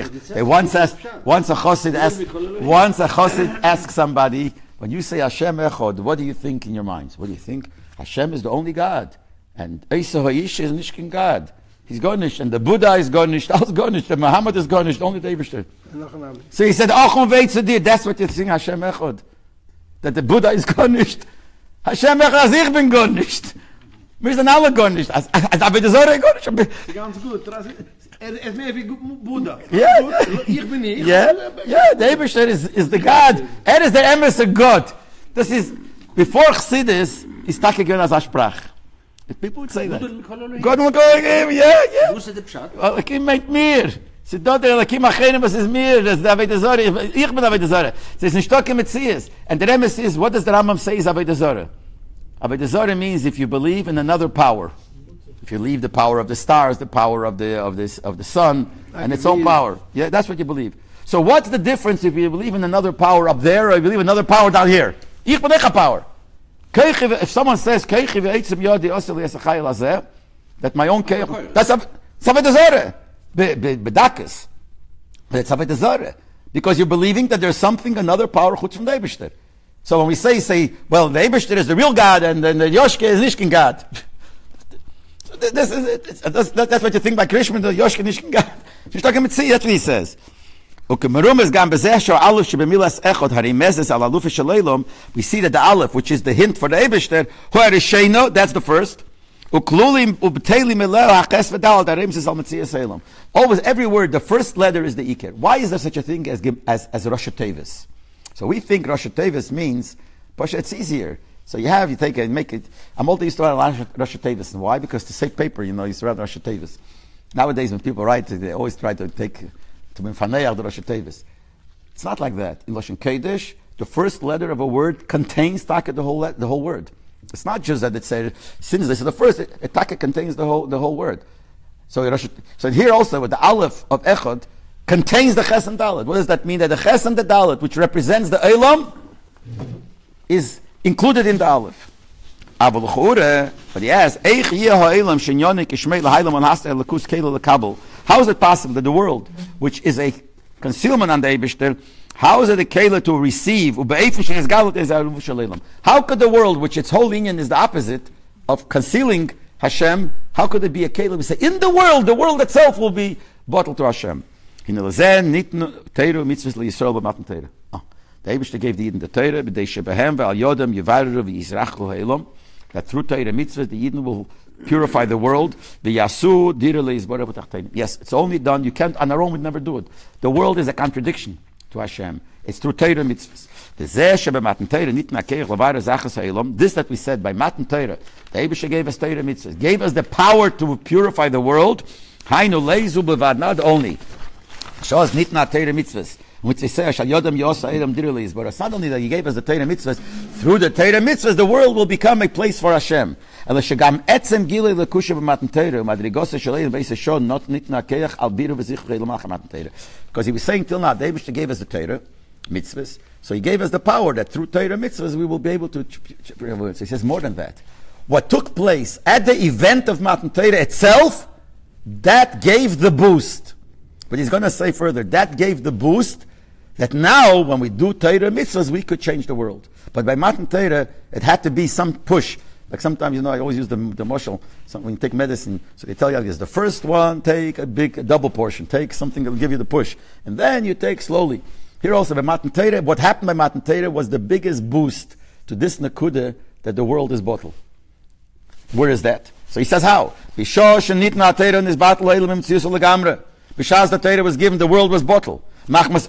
[SPEAKER 1] asked somebody, when you say Hashem Echad, what do you think in your minds? What do you think? Hashem is the only God. And Eisa Ha'ish is Nishkin God. He's garnished, and the Buddha is garnished, alles garnished, the Muhammad is garnished, only the Eibishter. So he said, Achon Veitzadir, that's what you think Hashem Echad. That the Buddha is garnished. Hashem Echad, as ich bin garnished. Wir sind alle garnished. As aber die Sorge garnished.
[SPEAKER 2] Ganz gut. Mehr wie Buddha.
[SPEAKER 1] Yeah.
[SPEAKER 2] Ich bin ich.
[SPEAKER 1] Yeah, the Eibishter is the God. Is the emes of God. This is, before Chassidus, is Taka given as a Sprach. People would say that. God will go again, yeah.
[SPEAKER 4] Wo ist der Pshat?
[SPEAKER 1] Lakim meint mir. Sie dort, Lakim achenem, was ist mir? Das ist Avodah Zarah. Ich bin Avodah Zarah. Sie ist nicht Stock im Metzias. And the emes is, what does the Rambam say is Avodah Zarah? Avodah Zarah means if you believe in another power. If you believe the power of the stars, the power of the sun, and its own power. Yeah, that's what you believe. So what's the difference if you believe in another power up there or you believe in another power down here? Ich bin a power. If someone says, that my own keich, that's Avodah Zarah. Bedakas. But it's Avodah Zarah. Because you're believing that there's something, another power, chutz from the Eibishter. So when we say, well, the Eibishter is the real God and then the Yoshke is Nishkin God. This is it. That's what you think by Krishna, the Yoshke Nishkin God. That's what he says. We see that the Aleph, which is the hint for the Eibishter, that's the first. Always, every word, the first letter is the Iker. Why is there such a thing as Rosh Tevis? So we think Rosh Tevis means, Pasha, it's easier. So you take it and make it. I'm also used to write Rosh Tevis. And why? Because to save paper, you used to write Rosh Tevis. Nowadays, when people write, they always try to take to Minfaneyach the Rosh Tevis. It's not like that. In Lashon Kodesh, the first letter of a word contains taka the whole word. It's not just that it said since this is the first. Taka contains the whole word. So here also with the Aleph of Echad contains the Ches and Dalet. What does that mean? That the Ches and the Dalet, which represents the Eilam, is included in the Aleph. But he asks, how is it possible that the world, which is a concealment on the Eibishter, how is it a kela to receive? How could the world, which its whole union is the opposite of concealing Hashem, how could it be a kela? We say, in the world itself will be bottled to Hashem. The Eibishter gave the Yidden the Torah, that through Torah mitzvahs the Yidden will purify the world. Yes, it's only done. You can't, on our own, we'd never do it. The world is a contradiction to Hashem. It's through Torah mitzvahs. This that we said by Matan Torah, the Eibishter gave us Torah mitzvahs, gave us the power to purify the world. Not only. Shows nitna Torah mitzvahs. Which they say, but it's not only that He gave us the Torah mitzvahs, through the Torah mitzvahs, the world will become a place for Hashem. Because He was saying till now, the Eibishter gave us the Torah mitzvahs, so He gave us the power that through Torah mitzvahs we will be able to. So He says more than that. What took place at the event of Matan Torah itself, that gave the boost. But he's going to say further, that gave the boost that now, when we do Torah mitzvahs, we could change the world. But by Matan Torah, it had to be some push. Like sometimes, I always use the mashal. When you take medicine, so they tell you, the first one, take a double portion. Take something that will give you the push. And then you take slowly. Here also, by Matan Torah, what happened by Matan Torah was the biggest boost to this nakuda that the world is bottled. Where is that? So he says how? Bishas the Torah was given, the world was bottled. There was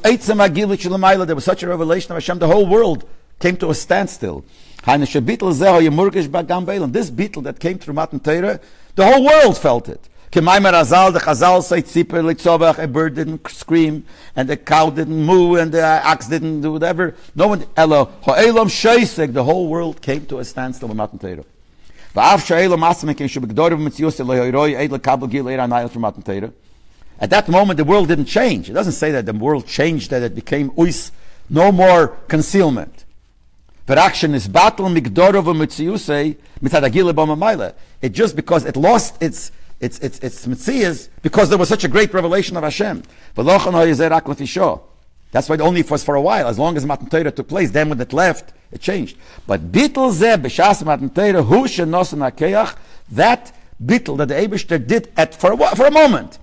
[SPEAKER 1] such a revelation of Hashem, the whole world came to a standstill. This beetle that came through Matan Torah, the whole world felt it. The Chazal say, a bird didn't scream, and the cow didn't moo, and the ox didn't do whatever. No one, the whole world came to a standstill with Matan Torah. At that moment, the world didn't change. It doesn't say that the world changed, that it became no more concealment. It just because it lost its metzias, because there was such a great revelation of Hashem. That's why it only was for a while. As long as Matan Torah took place, then when it left, it changed. But that bittul that the Eibishter did for a moment,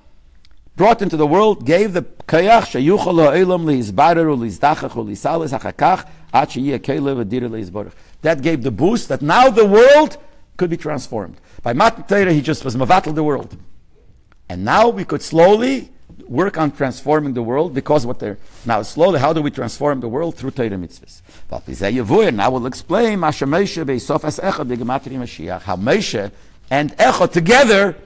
[SPEAKER 1] brought into the world, gave the kayach sheyuchal ha'olam leizbareru leizdachachu leisalis hachakach ad sheyeh kelev adira leizbarach. That gave the boost that now the world could be transformed. By Matan Torah, he just was mevatel the world. And now we could slowly work on transforming the world because now slowly, how do we transform the world? Through Torah mitzvahs. Now we'll explain how Moshe and Echad together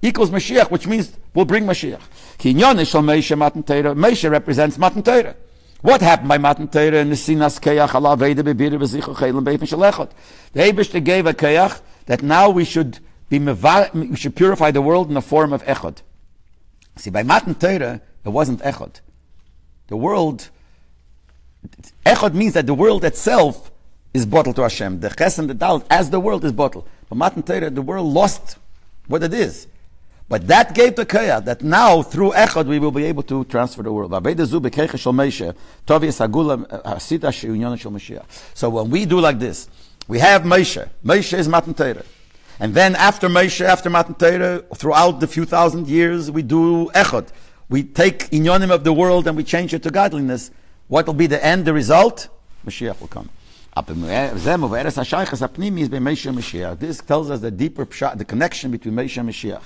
[SPEAKER 1] equals Mashiach, which means will bring Mashiach. Moshe represents Matan Torah. What happened by Matan Torah in the Sinas Keyach Allah Veda Bebir Bezichu Chelim Beifin Shalechot? The Eibishter gave a Keyach that now we should purify the world in the form of Echad. See, by Matan Torah, it wasn't Echad. The world, Echad means that the world itself is bottled to Hashem. The Ches and the Dal, as the world is bottled. But Matan Torah, the world lost what it is. But that gave the Kaya, that now, through Echad, we will be able to transfer the world. So when we do like this, we have Moshe. Moshe is Matan Torah. And then after Moshe, after Matan Torah, throughout the few thousand years, we do Echad. We take Inyonim of the world and we change it to godliness. What will be the end, the result? Mashiach will come. This tells us the deeper pshat, the connection between Moshe and Mashiach.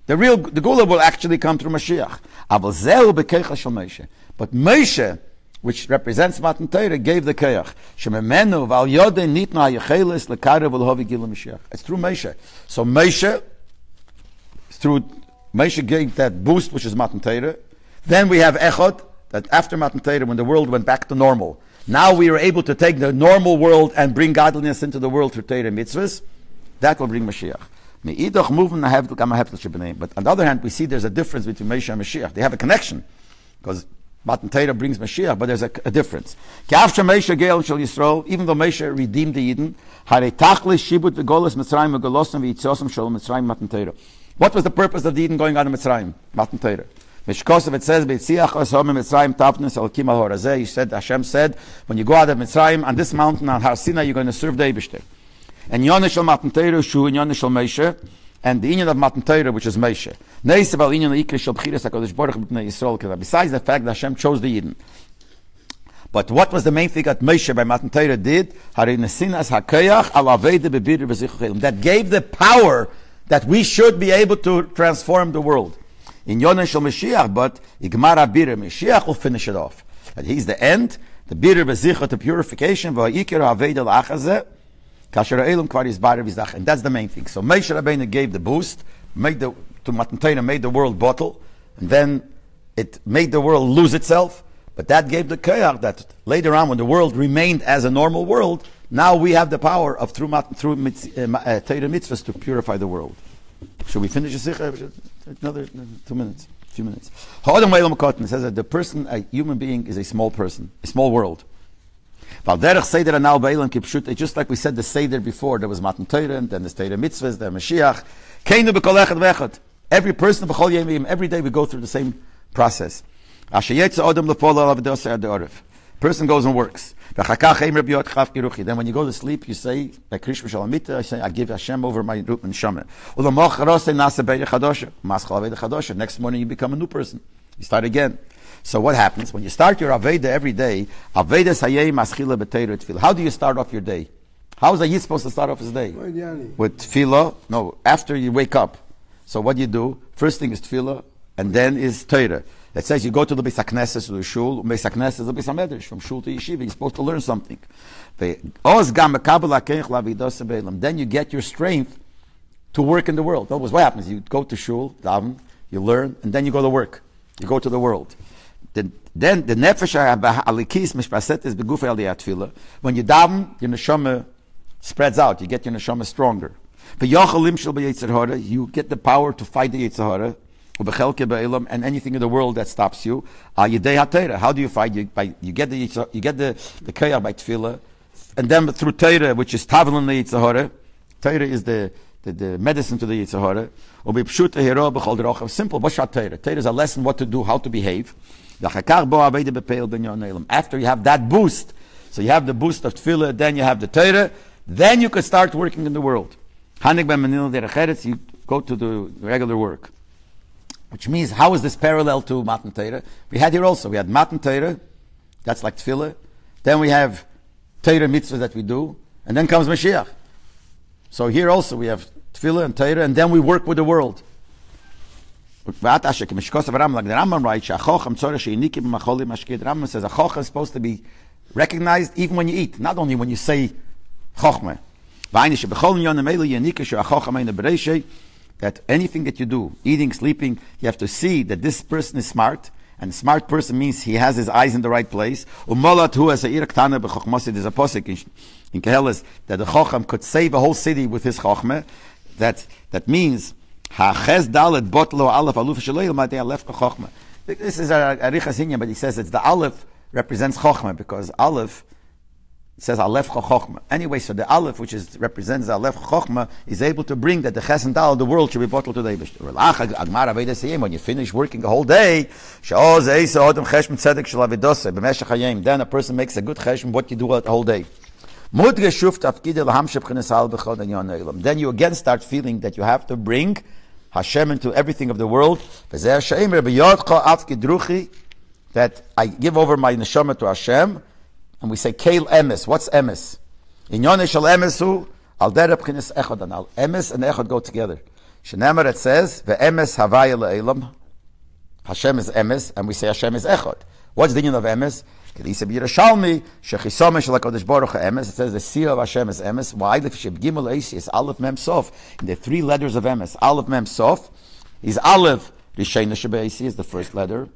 [SPEAKER 1] The Gula will actually come through Mashiach. But Moshe, which represents Matan Torah, gave the Keyach. It's through Moshe. So Moshe gave that boost, which is Matan Torah. Then we have Echad, that after Matan Torah, when the world went back to normal, now we are able to take the normal world and bring godliness into the world through Torah mitzvahs. That will bring Mashiach. But on the other hand, we see there's a difference between Moshe and Mashiach. They have a connection, because Matan Torah brings Mashiach, but there's a difference. Even though Moshe redeemed the Yidden, what was the purpose of the Yidden going out of Mitzrayim? Matan Torah. It says, Hashem said, when you go out of Mitzrayim, on this mountain, on Har Sinai, you're going to serve the Eibishter. And Yonah shel Matan Torah, Shu and Yonah shel Moshe, and the Inyan of Matan Torah, which is Moshe. Besides the fact that Hashem chose the Yidden. But what was the main thing that Moshe by Matan Torah did? That gave the power that we should be able to transform the world. In Yonah shel Mashiach, but Igmar HaBirah, Mashiach will finish it off. And he's the end, the Birah Bezichot, the purification, and that's the main thing. So Moshe Rabbeinu gave the boost, to Matan Torah, made the world bottle, and then it made the world lose itself, but that gave the Kayach that later on, when the world remained as a normal world, now we have the power of through Torah mitzvahs to purify the world. Should we finish the Sichas? Another 2 minutes, few minutes. It says that the person, a human being, is a small person, a small world. Just like we said the Seder before, there was Matan Torah, and then the Torah mitzvahs, the Mashiach. Every person, every day we go through the same process. Person goes and works. Then when you go to sleep, you say, like Krishma Shalamita, I say, I give Hashem over my root and Neshama. Next morning you become a new person. You start again. So what happens? When you start your Aveda every day, how do you start off your day? How is a Yid supposed to start off his day? With Tefillah? No, after you wake up. So what do you do? First thing is Tefillah, and then is Torah. It says you go to the Beis HaKnesses, to the Shul. Beis HaKnesses is the Beis HaMedrash. From Shul to Yeshiva, you're supposed to learn something. Then you get your strength to work in the world. That was what happens. You go to Shul, daven, you learn, and then you go to work. You go to the world. Then the nefesh alikis mishpaset is begufay al tefillah. When you daven, your neshama spreads out. You get your neshama stronger. You get the power to fight the Yetzer Hara. And anything in the world that stops you. How do you fight? You get the kayah by tefillah, and then through Torah, which is tavelin the Yetzer Hara. Torah is the medicine to the Yetzer Hara. Simple. Torah is a lesson what to do, how to behave. After you have that boost, so you have the boost of tefillah, then you have the Torah, Then you could start working in the world. Hanik ben Menil derech, you go to the regular work. Which means, how is this parallel to Matan Torah? We had here also, we had Matan Torah, that's like Tefillah. Then we have Torah mitzvahs that we do, and then comes Mashiach. So here also we have Tefillah and Torah, and then we work with the world. Like the Rambam writes, the Rambam says a Chochmah is supposed to be recognized even when you eat, not only when you say Chochmah. That anything that you do, eating, sleeping, you have to see that this person is smart, and a smart person means he has his eyes in the right place. There's a posik in Keheles that the Chocham could save a whole city with his Chochmah. That means this is a Arichas Inyan, but he says it's the Aleph represents Chochmah, because Aleph says Aleph Chochmah. Anyway, so the Aleph, which represents the Aleph Chochmah, is able to bring that the Ches and Dal of the world should be bottled to the Eibishter. When you finish working a whole day, then a person makes a good cheshbon what you do the whole day. Then you again start feeling that you have to bring Hashem into everything of the world. That I give over my neshama to Hashem, and we say Keil Emes. What's Emes? Inyone shel Emesu al derech b'chinas echad anal. Emes and echad go together. Shenemar it says ve'emes havaya le'elam. Hashem is Emes, and we say Hashem is echad. What's the union of Emes? Kedisa b'Yerushalmi shechisome shel Hakadosh Baruch Hu Emes. It says the seal of Hashem is Emes. Why? L'fishib gimel eisi is Aleph Mem Sof. In the three letters of Emes, Aleph Mem Sof is Aleph. Rishayna shebeisi is the first letter.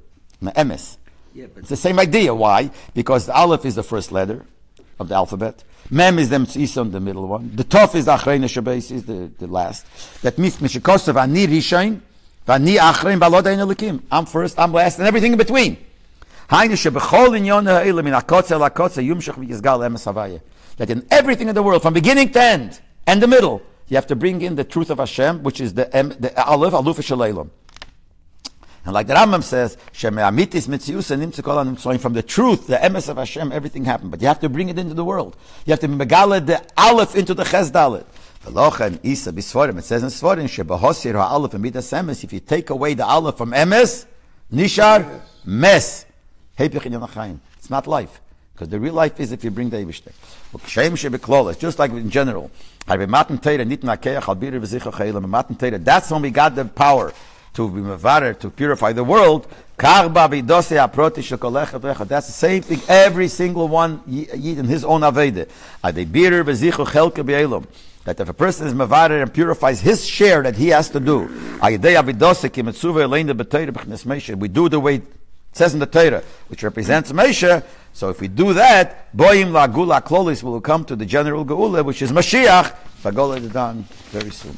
[SPEAKER 1] Emes.
[SPEAKER 4] Yeah, but
[SPEAKER 1] it's the same idea. Why? Because the Aleph is the first letter of the alphabet. Mem is the Mitzvah, the middle one. The Tov is Achrein Shabeis, is the last. That means Mishikosav Ani Rishain, Vani Achrein Balodain Elikim. I'm first, I'm last, and everything in between. That in everything in the world, from beginning to end, and the middle, you have to bring in the truth of Hashem, which is the Aleph, Aluf Shaleilam. And like the Rambam says, from the truth, the emes of Hashem, everything happened. But you have to bring it into the world. You have to megala the Aleph into the Ches Dalet. It says in Svarim, if you take away the Aleph from emes, nishar mes. It's not life. Because the real life is if you bring the Eibishter. Just like in general. That's when we got the power to be mevarer, to purify the world. That's the same thing every single one in his own aveda. That if a person is mevarer and purifies his share that he has to do, we do the way it says in the Torah, which represents Moshe. So if we do that, boim la gula klolis will come to the general geula, which is Mashiach. Fagola done very soon.